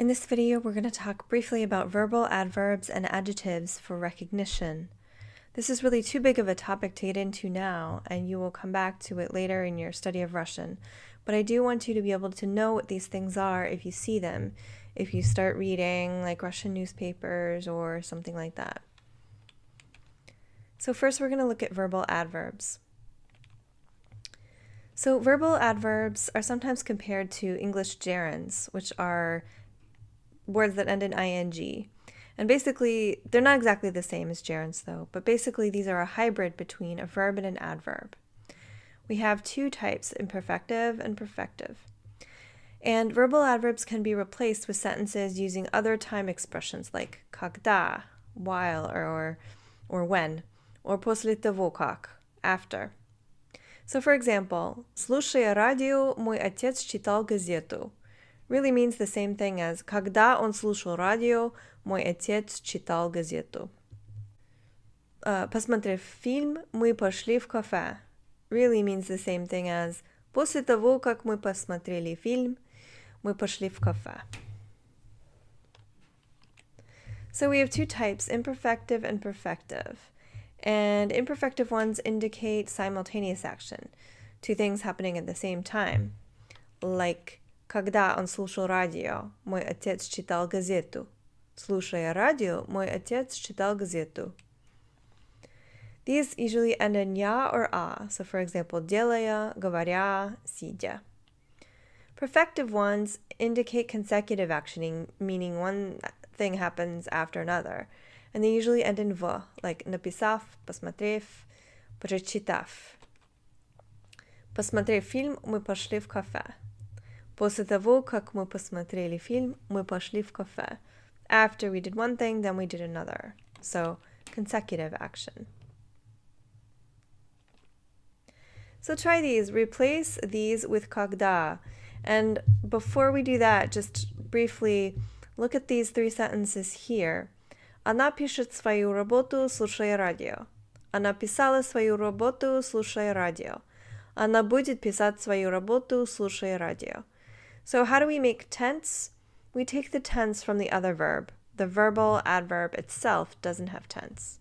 In this video, we're going to talk briefly about verbal adverbs and adjectives for recognition. This is really too big of a topic to get into now, and you will come back to it later in your study of Russian. But I do want you to be able to know what these things are if you see them, if you start reading like Russian newspapers or something like that. So first we're going to look at verbal adverbs. So verbal adverbs are sometimes compared to English gerunds, which are words that end in ing. And basically, they're not exactly the same as gerunds though, but basically these are a hybrid between a verb and an adverb. We have two types, imperfective and perfective. And verbal adverbs can be replaced with sentences using other time expressions like когда, while, or when, or после того как, after. So for example, слушая радио, мой отец читал газету really means the same thing as когда он слушал радио, мой отец читал газету. Посмотрев фильм, мы пошли в кафе really means the same thing as после того, как мы посмотрели фильм, мы пошли в кафе. So we have two types, imperfective and perfective. And imperfective ones indicate simultaneous action, two things happening at the same time. Like, когда он слушал радио, мой отец читал газету. Слушая радио, мой отец читал газету. These usually end in я or а, so for example, делая, говоря, сидя. Perfective ones indicate consecutive action, meaning one thing happens after another. And they usually end in в, like написав, посмотрев, прочитав. Посмотрев фильм, мы пошли в кафе. После того, как мы посмотрели фильм, мы пошли в кафе. After we did one thing, then we did another. So, consecutive action. So try these. Replace these with когда. And before we do that, just briefly look at these three sentences here. Она пишет свою работу, слушая радио. Она писала свою работу, слушая радио. Она будет писать свою работу, слушая радио. So how do we make tense? We take the tense from the other verb. The verbal adverb itself doesn't have tense.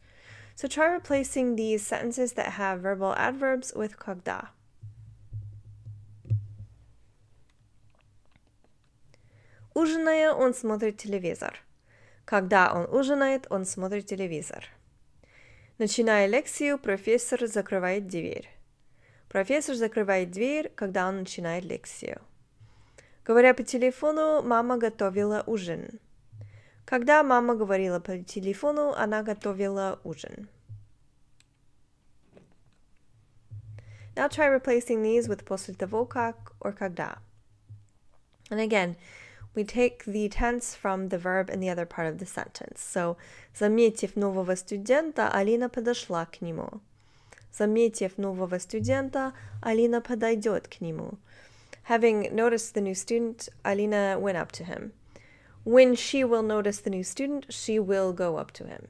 So try replacing these sentences that have verbal adverbs with когда. Ужиная, он смотрит телевизор. Когда он ужинает, он смотрит телевизор. Начиная лекцию, профессор закрывает дверь. Профессор закрывает дверь, когда он начинает лекцию. Говоря по телефону, мама готовила ужин. Когда мама говорила по телефону, она готовила ужин. Now try replacing these with после того как or когда. And again, we take the tense from the verb in the other part of the sentence. So, заметив нового студента, Алина подошла к нему. Заметив нового студента, Алина подойдет к нему. Having noticed the new student, Alina went up to him. When she will notice the new student, she will go up to him.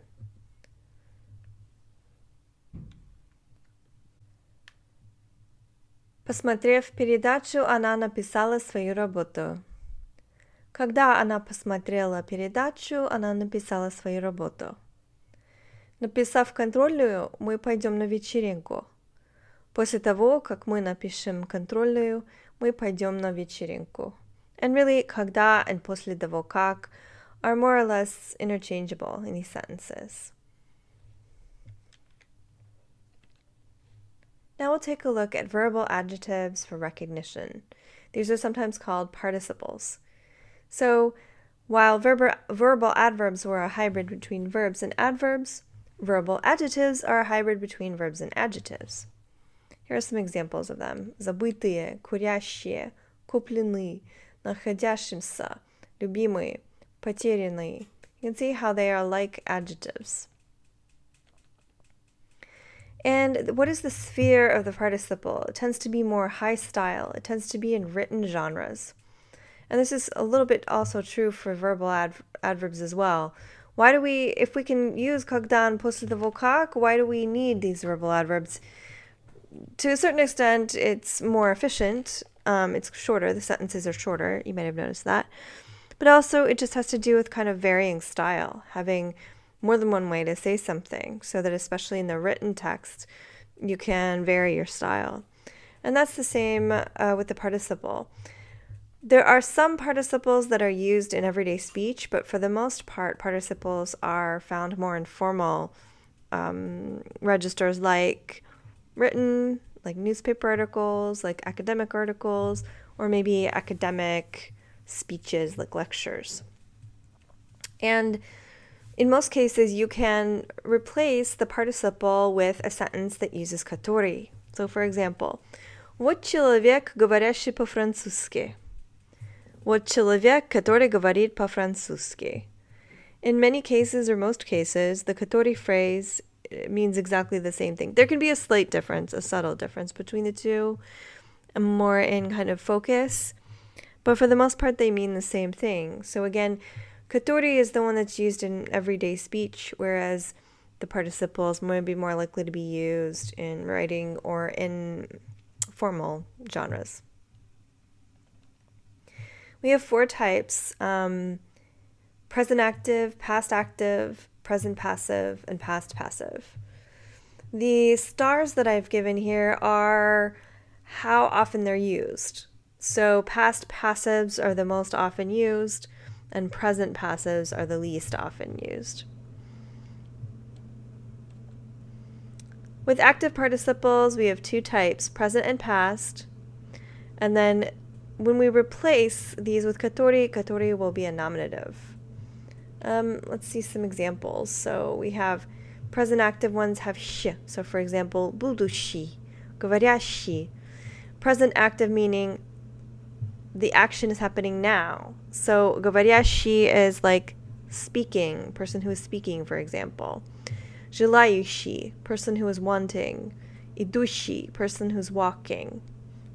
Посмотрев передачу, она написала свою работу. Когда она посмотрела передачу, она написала свою работу. Написав контрольную, мы пойдем на вечеринку. После того, как мы напишем контрольную, мы пойдем на вечеринку. And really, когда and после того как are more or less interchangeable in these sentences. Now we'll take a look at verbal adjectives for recognition. These are sometimes called participles. So, while verbal adverbs were a hybrid between verbs and adverbs, verbal adjectives are a hybrid between verbs and adjectives. Here are some examples of them. Забытые, курящие, купленные, находящимся, любимые, потерянные. You can see how they are like adjectives. And what is the sphere of the participle? It tends to be more high style. It tends to be in written genres. And this is a little bit also true for verbal adverbs as well. Why do we, if we can use когда and после того как, why do we need these verbal adverbs? To a certain extent, it's more efficient. It's shorter. The sentences are shorter. You might have noticed that. But also, it just has to do with kind of varying style, having more than one way to say something, so that especially in the written text, you can vary your style. And that's the same with the participle. There are some participles that are used in everyday speech, but for the most part, participles are found more in formal registers like written, like newspaper articles, like academic articles, or maybe academic speeches like lectures. And in most cases, you can replace the participle with a sentence that uses который. So, for example, вот человек, говорящий по-французски. Вот человек, который говорит по-французски. In many cases, or most cases, the который phrase means exactly the same thing. There can be a slight difference, a subtle difference between the two, more in kind of focus, but for the most part, they mean the same thing. So again, который is the one that's used in everyday speech, whereas the participles might be more likely to be used in writing or in formal genres. We have 4 types, present active, past active, present passive, and past passive. The stars that I've given here are how often they're used. So past passives are the most often used, and present passives are the least often used. With active participles, we have 2 types, present and past. And then when we replace these with который will be a nominative. Let's see some examples. So we have present active ones have щ. So for example, будущий, говорящий. Present active meaning the action is happening now. So говорящий is like speaking, person who is speaking, for example. Желающий, person who is wanting. Идущий, person who's walking.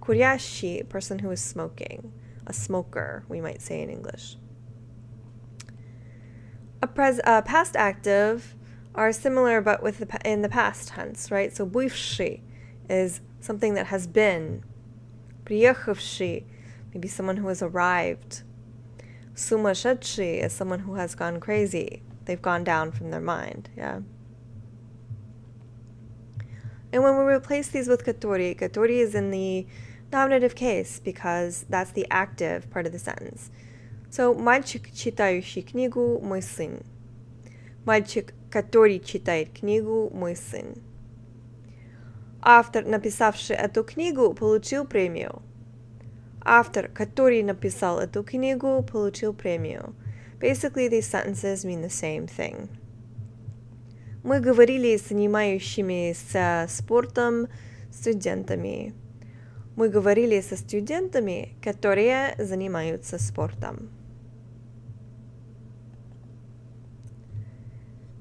Курящий, person who is smoking. A smoker, we might say in English. A past active are similar but in the past tense, right? So бывший is something that has been. Приехавший, maybe someone who has arrived. Сумасшедший is someone who has gone crazy. They've gone down from their mind, yeah? And when we replace these with который is in the nominative case because that's the active part of the sentence. So, мальчик, читающий книгу, мой сын. Мальчик, который читает книгу, мой сын. Автор, написавший эту книгу, получил премию. Автор, который написал эту книгу, получил премию. Basically, these sentences mean the same thing. Мы говорили с занимающимися спортом студентами. Мы говорили со студентами, которые занимаются спортом.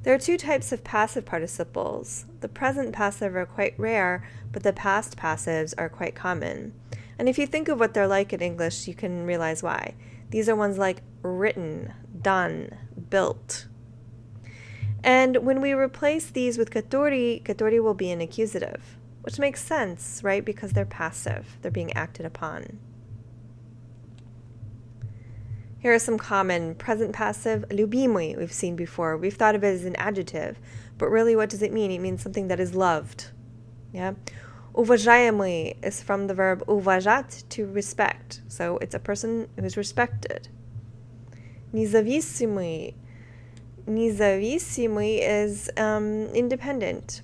There are 2 types of passive participles. The present passive are quite rare, but the past passives are quite common. And if you think of what they're like in English, you can realize why. These are ones like written, done, built. And when we replace these with который will be an accusative, which makes sense, right? Because they're passive. They're being acted upon. Here are some common present passive. Любимый, we've seen before. We've thought of it as an adjective, but really what does it mean? It means something that is loved. Yeah? Уважаемый is from the verb уважать, to respect. So it's a person who is respected. Независимый is independent.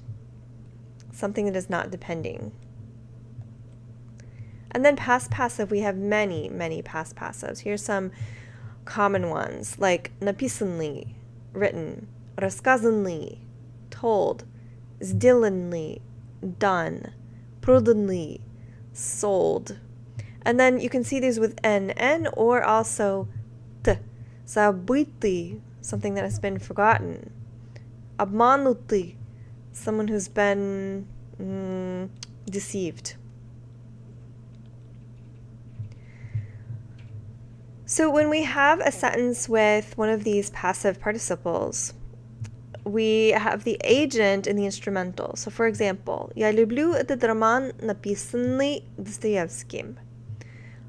Something that is not depending. And then past passive, we have many, many past passives. Here's some common ones, like написанный, written, рассказанный, told, сделанный, done, проданный, sold. And then you can see these with n, or also t. Забытый, something that has been forgotten. Обманутый, someone who's been deceived. So when we have a sentence with one of these passive participles, we have the agent in the instrumental. So for example, Я люблю этот роман, написанный Достоевским.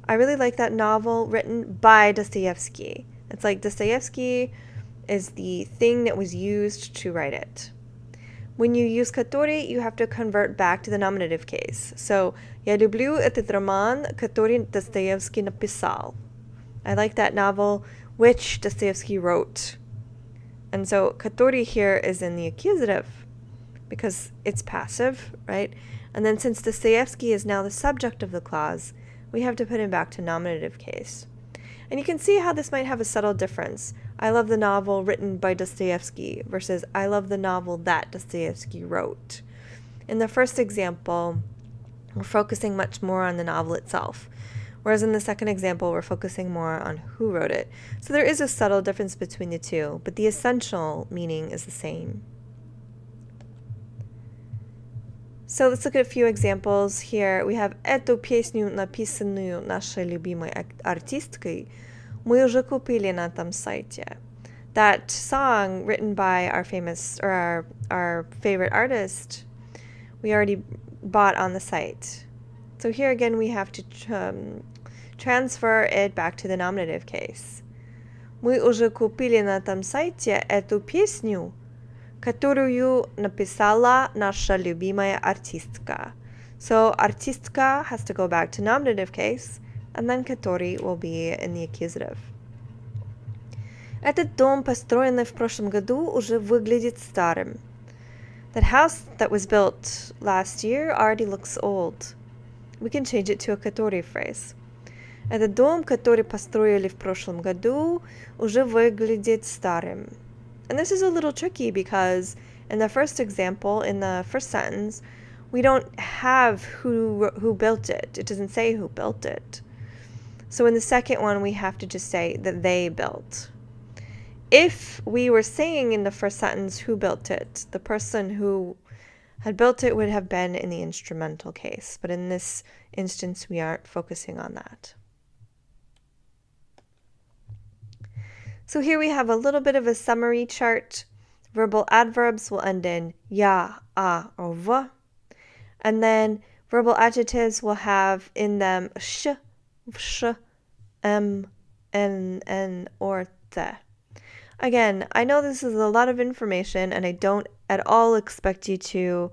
I really like that novel written by Dostoevsky. It's like Dostoevsky is the thing that was used to write it. When you use который, you have to convert back to the nominative case. So, я люблю этот роман, который Достоевский написал. I like that novel which Dostoevsky wrote. And so, который here is in the accusative because it's passive, right? And then since Dostoevsky is now the subject of the clause, we have to put him back to nominative case. And you can see how this might have a subtle difference. I love the novel written by Dostoevsky versus I love the novel that Dostoevsky wrote. In the first example, we're focusing much more on the novel itself, whereas in the second example, we're focusing more on who wrote it. So there is a subtle difference between the two, but the essential meaning is the same. So let's look at a few examples here. We have эту песню, написанную нашей любимой артисткой, мы уже купили на том сайте. That song written by our famous or our favorite artist, we already bought on the site. So here again we have to transfer it back to the nominative case. Мы уже купили на том сайте эту песню, которую написала наша любимая артистка. So артистка has to go back to nominative case, and then который will be in the accusative. Этот дом, построенный в прошлом году, уже выглядит старым. That house that was built last year already looks old. We can change it to a который phrase. Этот дом, который построили в прошлом году, уже выглядит старым. And this is a little tricky because in the first example, in the first sentence, we don't have who built it. It doesn't say who built it. So in the second one, we have to just say that they built. If we were saying in the first sentence who built it, the person who had built it would have been in the instrumental case. But in this instance, we aren't focusing on that. So here we have a little bit of a summary chart. Verbal adverbs will end in ya, a, or v. And then verbal adjectives will have in them sh, sh, m, n, or the. Again, I know this is a lot of information and I don't at all expect you to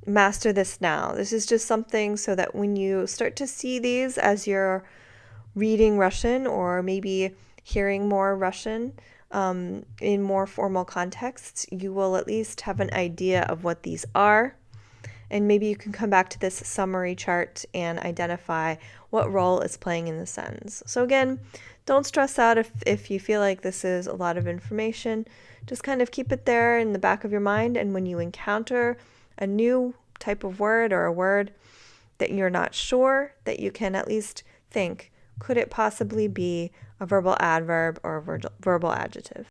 master this now. This is just something so that when you start to see these as you're reading Russian or maybe hearing more Russian in more formal contexts, you will at least have an idea of what these are. And maybe you can come back to this summary chart and identify what role it's playing in the sentence. So again, don't stress out if you feel like this is a lot of information. Just kind of keep it there in the back of your mind. And when you encounter a new type of word or a word that you're not sure, that you can at least think, could it possibly be a verbal adverb or a verbal adjective?